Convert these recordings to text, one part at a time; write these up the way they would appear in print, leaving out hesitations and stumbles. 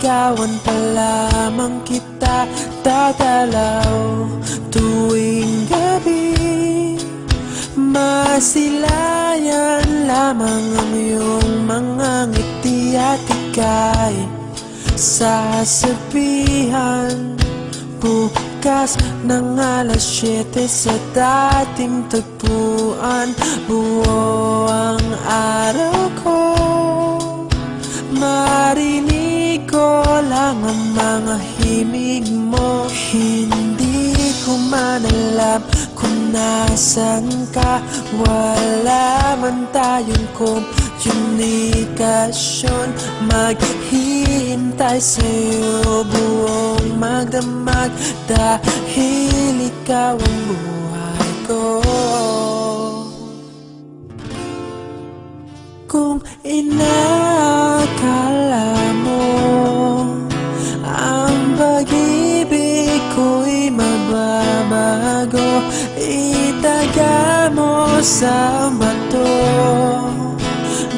Liligawan pa lamang kita tatalaw tuwing gabi. Masilayan lamang ang iyong mga ngiti at ika'y sasabihan bukas ng alas 7 sa dating tagpuan. Buo ang araw ko, marinig ko lang ang mga himig mo. Hindi ko man alam kung nasan ka, wala man tayong komunikasyon. Maghihintay sa'yo buong magdamag dahil ikaw ang buhay ko. Kung inakala mo ang pag-ibig ko'y mababago, itaga mo sa bato.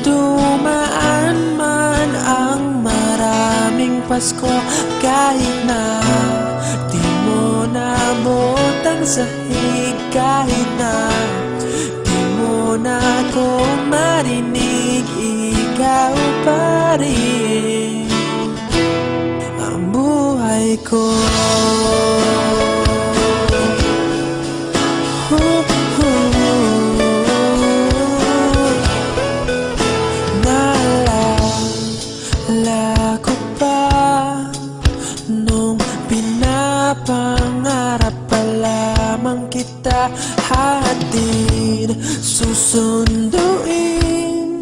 Dumaan man ang maraming Pasko, kahit na di mo nabot ang sahig, kahit na di mo na ako marinig, ikaw pa rin ang buhay ko. Naalala ko pa nung pinapangarap pa lamang kita, hatid susunduin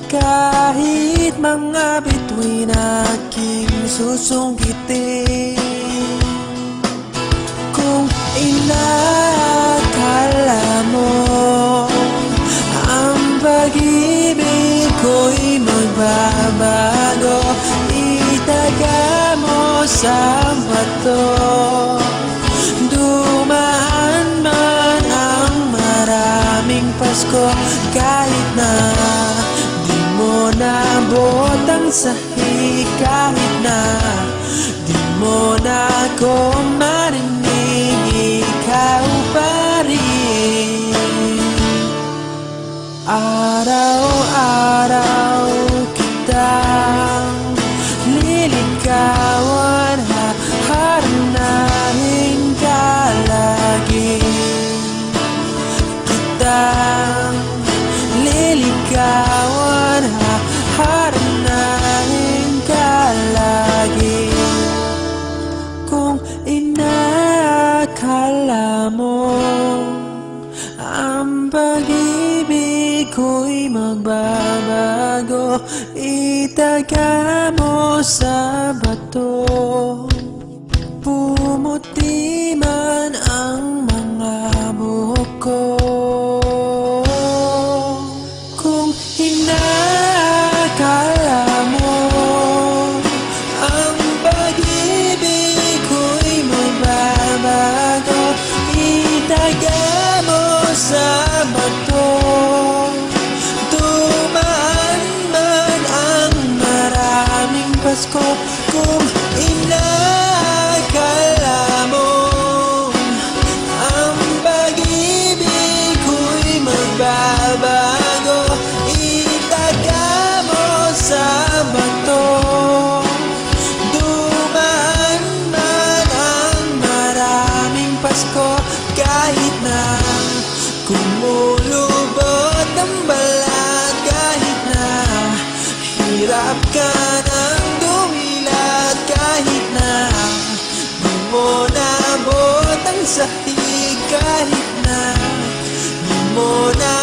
kahit mga bituin aking susungkitin. Kung inakala mo ang pag-ibig ko'y magbabago, itaga mo sa bato. Dumaan man ang maraming Pasko, kahit na di mo nabot ang sahig, kahit na di mo na ako marinig, ikaw pa rin. Araw-araw kitang liligawan, haharanahin ka lagi. Kitang liligawan, haharanahin ka lagi. Kung inakala mo ang pag-ibig ko'y magbabago, itaga mo sa bato. Pumuti man ang mga buhok ko. Kung inakala mo ang pag-ibig ko'y magbabago, itaga mo sa bato. Dumaan man ang maraming Pasko, kung inakala mo ang pag-ibig ko'y magbabago, itaga mo sa bato. Dumaan man ang maraming Pasko, kahit na kumulubot ang balat, kahit na hirap ka ng dumilat, kahit na di mo nabot ang sahig, kahit na di mo na